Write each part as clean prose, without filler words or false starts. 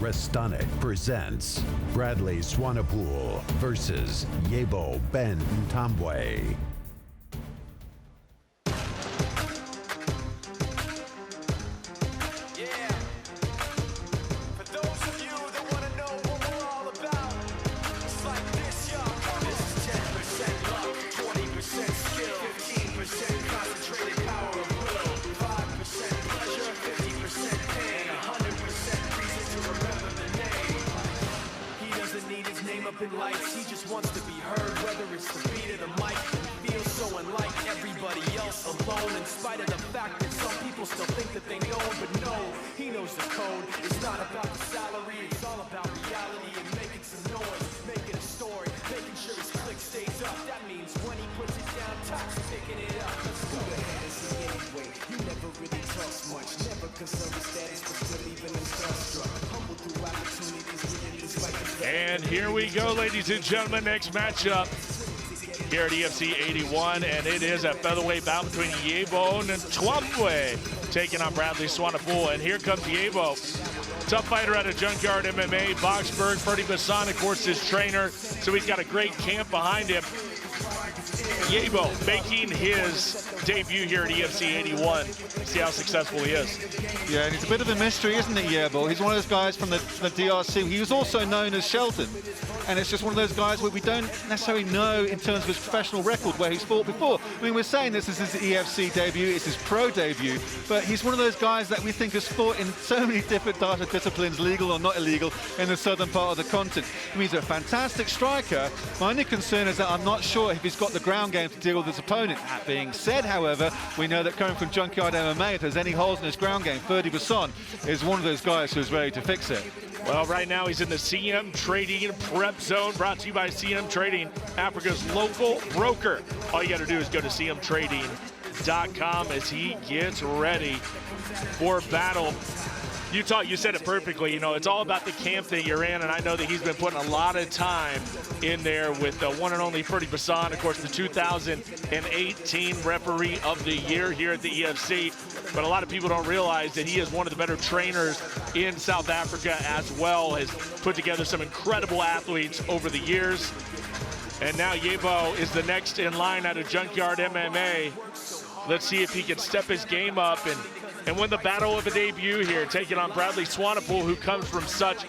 Restonic presents Bradley Swanepoel versus Yebo Ben Ntambwe. In lights, he just wants to be heard, whether it's the beat of the mic. He feels so unlike everybody else, alone, in spite of the fact that some people still think that they know him, but no, he knows the code. It's not about the salary, it's all about reality and making some noise, making a story, making sure his click stays up. That means when he puts it down, Tops picking it up. Let's go ahead and see anyway. You never really talk much, never concerned with status, but still even in starstruck. Humble through opportunities, despite the fact. And here we go, ladies and gentlemen, next matchup here at EFC 81, and it is a featherweight battle between Yebo and Ntambwe taking on Bradley Swanepoel. And here comes Yebo, tough fighter out of Junkyard MMA, Boxburg. Freddie Bassan, of course, his trainer, so he's got a great camp behind him. Yebo making his debut here at EFC 81. See how successful he is. Yeah, and he's a bit of a mystery, isn't it, Yebo? He's one of those guys from the DRC. He was also known as Shelton. And it's just one of those guys where we don't necessarily know in terms of his professional record where he's fought before. I mean, we're saying this is his EFC debut, it's his pro debut, but he's one of those guys that we think has fought in so many different types of disciplines, legal or not illegal, in the southern part of the continent. I mean, he's a fantastic striker. My only concern is that I'm not sure if he's got the ground game to deal with his opponent. That being said, however, we know that coming from Junkyard MMA, if there's any holes in his ground game, Freddie Bassan is one of those guys who's ready to fix it. Well, right now he's in the CM Trading Prep Zone, brought to you by CM Trading, Africa's local broker. All you got to do is go to cmtrading.com as he gets ready for battle. You said it perfectly. You know, it's all about the camp that you're in, and I know that he's been putting a lot of time in there with the one and only Freddie Bassan, of course, the 2018 Referee of the Year here at the EFC. But a lot of people don't realize that he is one of the better trainers in South Africa as well, has put together some incredible athletes over the years. And now Yebo is the next in line out of Junkyard MMA. Let's see if he can step his game up and win the battle of the debut here, taking on Bradley Swanepoel, who comes from such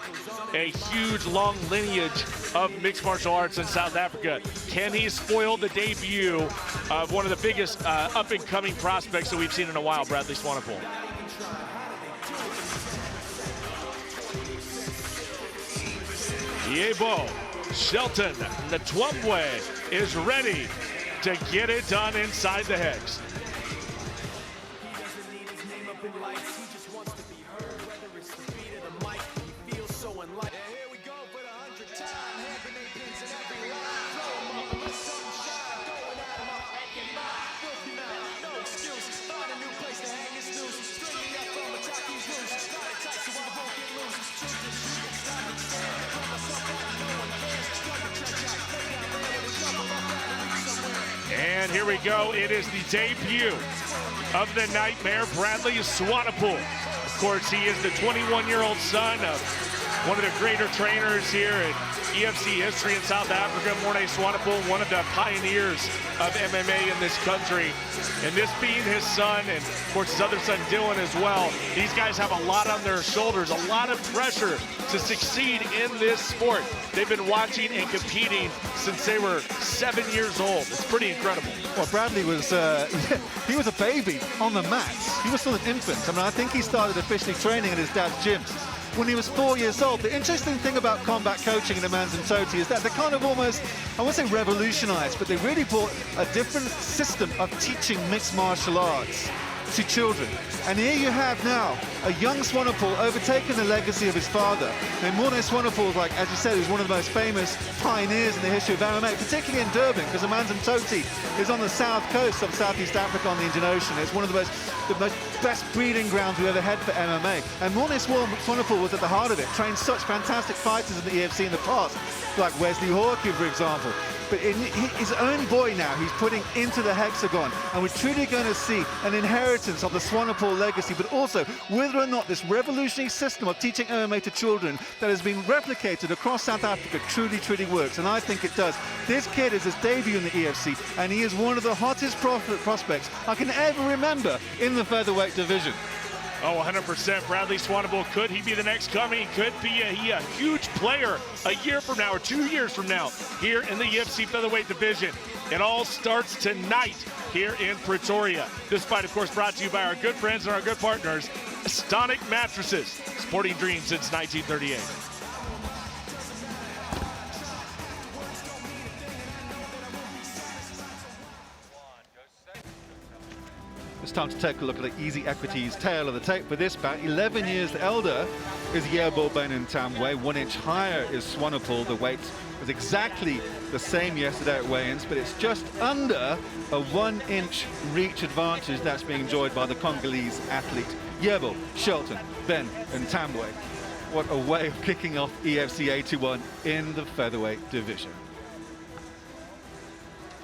a huge, long lineage of mixed martial arts in South Africa. Can he spoil the debut of one of the biggest up-and-coming prospects that we've seen in a while, Bradley Swanepoel? Yebo, Shelton, Ntambwe is ready to get it done inside the hex. And here we go. It is the debut of the Nightmare, Bradley Swanepoel. Of course, he is the 21-year-old son of one of the greater trainers here in EFC history in South Africa, Morne Swanepoel, one of the pioneers of MMA in this country. And this being his son, and of course his other son Dylan as well, these guys have a lot on their shoulders, a lot of pressure to succeed in this sport. They've been watching and competing since they were 7 years old. It's pretty incredible. Well, Bradley was, he was a baby on the mats. He was still an infant. I mean, I think he started officially training at his dad's gym when he was 4 years old. The interesting thing about combat coaching in Amanzimtoti is that they're kind of almost, I won't say revolutionized, but they really brought a different system of teaching mixed martial arts to children. And here you have now a young Swanepoel overtaking the legacy of his father. And Morne Swanepoel, like as you said, is one of the most famous pioneers in the history of MMA, particularly in Durban, because Amanzimtoti is on the south coast of Southeast Africa on the Indian Ocean. It's one of the most best breeding grounds we've ever had for MMA. And Morne Swanepoel was at the heart of it, trained such fantastic fighters in the EFC in the past, like Wesley Hawke, for example. but in his own boy now, he's putting into the hexagon, and we're truly going to see an inheritance of the Swanepoel legacy, but also whether or not this revolutionary system of teaching MMA to children that has been replicated across South Africa truly works, and I think it does. This kid is his debut in the EFC, and he is one of the hottest prospects I can ever remember in the featherweight division. Oh, 100%. Bradley Swanepoel, could he be the next coming? Could be a huge player a year from now or 2 years from now here in the EFC featherweight division. It all starts tonight here in Pretoria. This fight, of course, brought to you by our good friends and our good partners, Stonic Mattresses, sporting dreams since 1938. It's time to take a look at the Easy Equities tail of the tape for this bout. 11 years elder is Yebo Ntambwe. 1 inch higher is Swanepoel. The weight was exactly the same yesterday at weigh-ins, but it's just under a 1 inch reach advantage that's being enjoyed by the Congolese athlete Yebo Shelton Ben Ntambwe. What a way of kicking off EFC 81 in the featherweight division.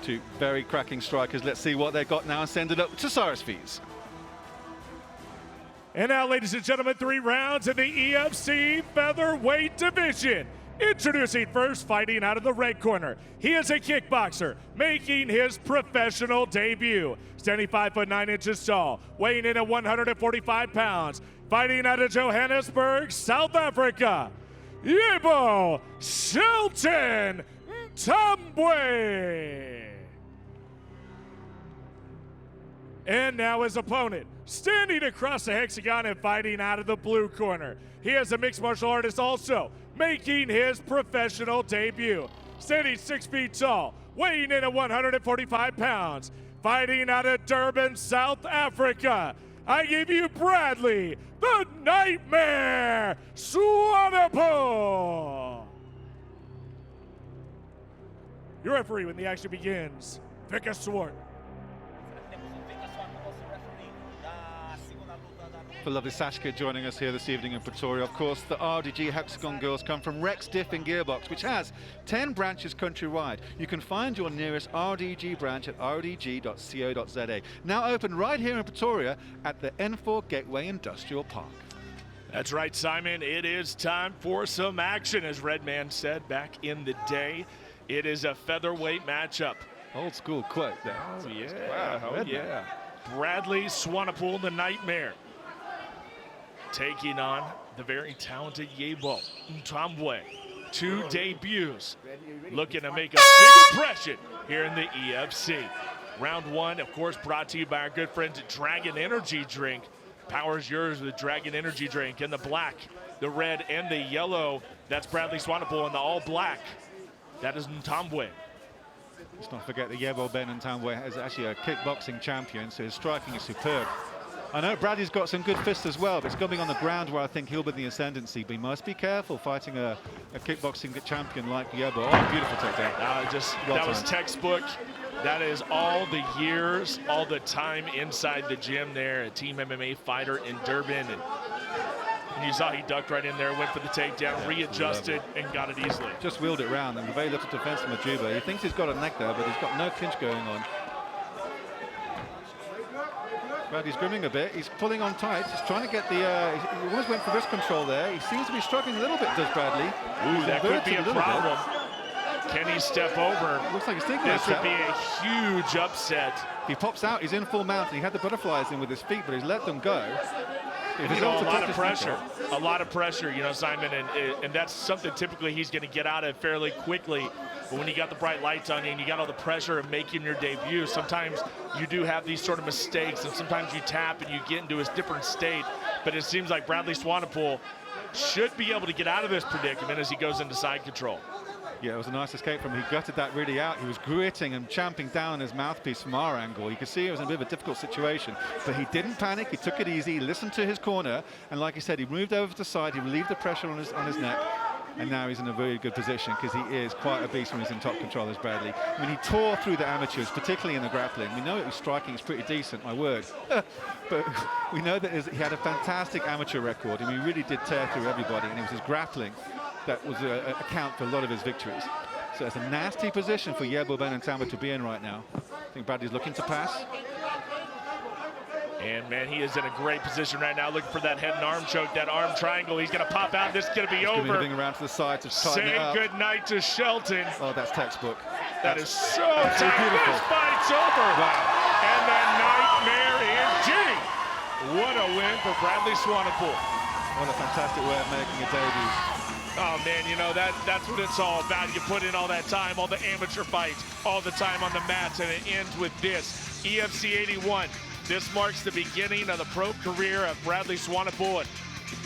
Two very cracking strikers. Let's see what they got now and send it up to Cyrus Fees. And now, ladies and gentlemen, 3 rounds in the EFC featherweight division. Introducing first, fighting out of the red corner. He is a kickboxer making his professional debut. Standing 5 foot 9 inches tall, weighing in at 145 pounds. Fighting out of Johannesburg, South Africa. Yebo Shelton Ntambwe. And now his opponent, standing across the hexagon and fighting out of the blue corner. He is a mixed martial artist also, making his professional debut. Standing 6 feet tall, weighing in at 145 pounds. Fighting out of Durban, South Africa. I give you Bradley, the Nightmare Swanepoel. Your referee when the action begins, Victor Swart. For lovely Sashka joining us here this evening in Pretoria. Of course, the RDG Hexagon girls come from Rex Diff in Gearbox, which has 10 branches countrywide. You can find your nearest RDG branch at rdg.co.za. Now open right here in Pretoria at the N4 Gateway Industrial Park. That's right, Simon. It is time for some action, as Redman said back in the day. It is a featherweight matchup. Old school quote there. Oh, yeah. Wow, Oh, yeah. Bradley Swanepoel, the Nightmare, taking on the very talented Yebo Ntambwe. 2 debuts, looking to make a big impression here in the EFC. Round 1, of course, brought to you by our good friends at Dragon Energy Drink. Powers yours with Dragon Energy Drink in the black, the red, and the yellow. That's Bradley Swanepoel in the all black. That is Ntambwe. Let's not forget that Yebo Ntambwe is actually a kickboxing champion, so his striking is superb. I know Bradley's got some good fists as well, but it's going on the ground where I think he'll be in the ascendancy. But he must be careful fighting a kickboxing champion like Yebo. Oh, beautiful takedown. That was textbook. That is all the years, all the time inside the gym there. A team MMA fighter in Durban. And you saw he ducked right in there, went for the takedown, readjusted, and got it easily. Just wheeled it round, and very little defense from Majuba. He thinks he's got a neck there, but he's got no clinch going on. Bradley's grimming a bit. He's pulling on tight. He's trying to get the... he almost went for wrist control there. He seems to be struggling a little bit, does Bradley? Ooh, that could be a problem. Can he step over? Looks like he's thinking this would be a huge upset. If he pops out, he's in full mount, and he had the butterflies in with his feet, but he's let them go. A lot of pressure, Simon, and that's something typically he's going to get out of fairly quickly. But when you got the bright lights on you and you got all the pressure of making your debut, sometimes you do have these sort of mistakes, and sometimes you tap and you get into a different state. But it seems like Bradley Swanepoel should be able to get out of this predicament as he goes into side control. Yeah, it was a nice escape from him. He gutted that really out. He was gritting and champing down on his mouthpiece from our angle. You could see it was in a bit of a difficult situation, but he didn't panic. He took it easy, he listened to his corner, and like he said, he moved over to the side, he relieved the pressure on his neck, and now he's in a very good position because he is quite a beast when he's in top control as Bradley. I mean, he tore through the amateurs, particularly in the grappling. We know his striking is pretty decent, my word. But we know that he had a fantastic amateur record, and he really did tear through everybody, and it was his grappling that was account for a lot of his victories. So it's a nasty position for Yebo Ben to be in right now. I think Bradley's looking to pass. And man, he is in a great position right now, looking for that head and arm choke, that arm triangle. He's going to pop out. This is going to be over. Moving around to the side to tighten it up. Say good night to Shelton. Oh, that's textbook. That is so tight. Beautiful. This fight's over. Wow. And the nightmare is Ginny. What a win for Bradley Swanepoel. What a fantastic way of making a debut. Oh man, you know, that's what it's all about. You put in all that time, all the amateur fights, all the time on the mats, and it ends with this. EFC 81. This marks the beginning of the pro career of Bradley Swanepoel. And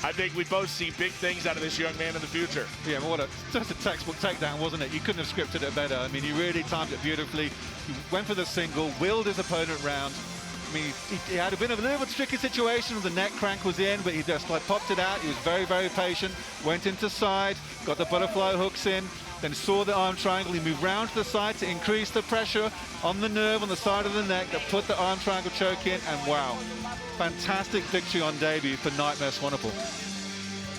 I think we both see big things out of this young man in the future. Yeah, well, just a textbook takedown, wasn't it? You couldn't have scripted it better. I mean, he really timed it beautifully. He went for the single, willed his opponent round. I mean, he had been a little bit tricky situation. The neck crank was in, but he just like popped it out. He was very, very patient. Went into side, got the butterfly hooks in, then saw the arm triangle. He moved round to the side to increase the pressure on the nerve on the side of the neck that put the arm triangle choke in, and wow, fantastic victory on debut for Nightmare Swanepoel.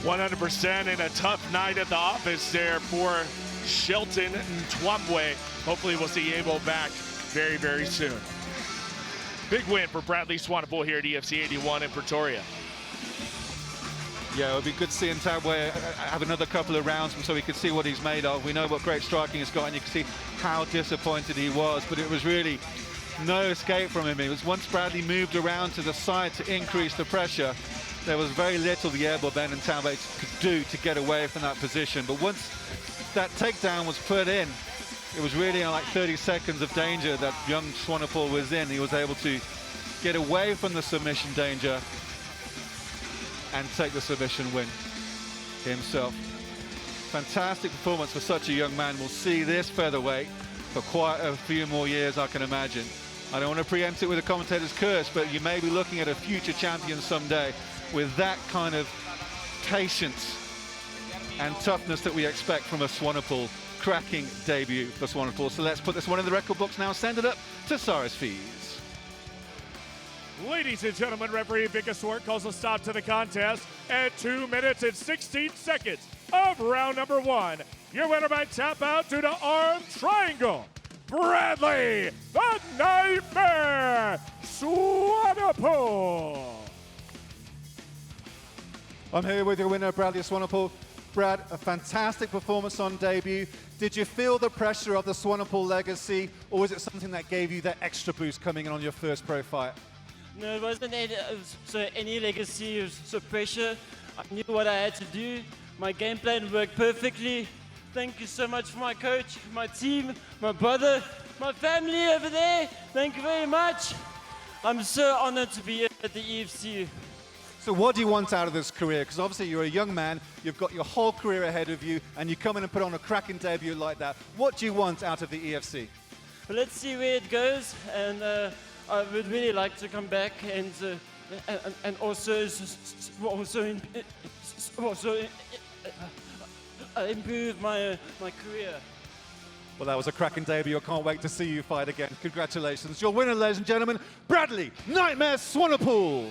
100% in a tough night at the office there for Shelton Ntwambwe. Hopefully we'll see Yebo back very, very soon. Big win for Bradley Swanepoel here at EFC 81 in Pretoria. Yeah, it would be good seeing Ntwambwe have another couple of rounds so we can see what he's made of. We know what great striking he's got, and you can see how disappointed he was, but it was really no escape from him. It was once Bradley moved around to the side to increase the pressure, there was very little the Yebo Ben Ntwambwe could do to get away from that position. But once that takedown was put in, it was really like 30 seconds of danger that young Swanepoel was in. He was able to get away from the submission danger and take the submission win himself. Fantastic performance for such a young man. We'll see this featherweight for quite a few more years, I can imagine. I don't want to preempt it with a commentator's curse, but you may be looking at a future champion someday with that kind of patience and toughness that we expect from a Swanepoel. Cracking debut for Swanepoel. So let's put this one in the record books now. Send it up to Cyrus Fees. Ladies and gentlemen, referee Vika Swart calls a stop to the contest at 2 minutes and 16 seconds of round number 1. Your winner by tap out due to arm triangle, Bradley the Nightmare Swanepoel. I'm here with your winner, Bradley Swanepoel. Brad, a fantastic performance on debut. Did you feel the pressure of the Swanepoel legacy, or was it something that gave you that extra boost coming in on your first pro fight? No, it wasn't any legacy, it was so pressure. I knew what I had to do. My game plan worked perfectly. Thank you so much for my coach, my team, my brother, my family over there. Thank you very much. I'm so honored to be here at the EFC. So what do you want out of this career? Because obviously you're a young man, you've got your whole career ahead of you, and you come in and put on a cracking debut like that. What do you want out of the EFC? Well, let's see where it goes, and I would really like to come back and also improve my career. Well, that was a cracking debut. I can't wait to see you fight again. Congratulations. Your winner, ladies and gentlemen, Bradley Nightmare Swanepoel.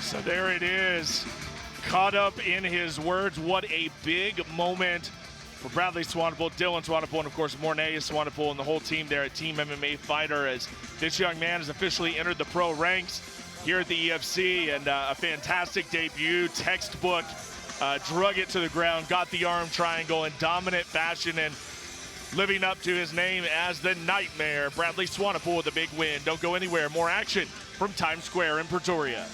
So there it is, caught up in his words. What a big moment for Bradley Swanepoel, Dylan Swanepoel, and of course Morne Swanepoel and the whole team there at Team MMA Fighter, as this young man has officially entered the pro ranks here at the EFC, and a fantastic debut, textbook, drug it to the ground, got the arm triangle in dominant fashion, and living up to his name as the Nightmare. Bradley Swanepoel with a big win. Don't go anywhere. More action from Times Square in Pretoria.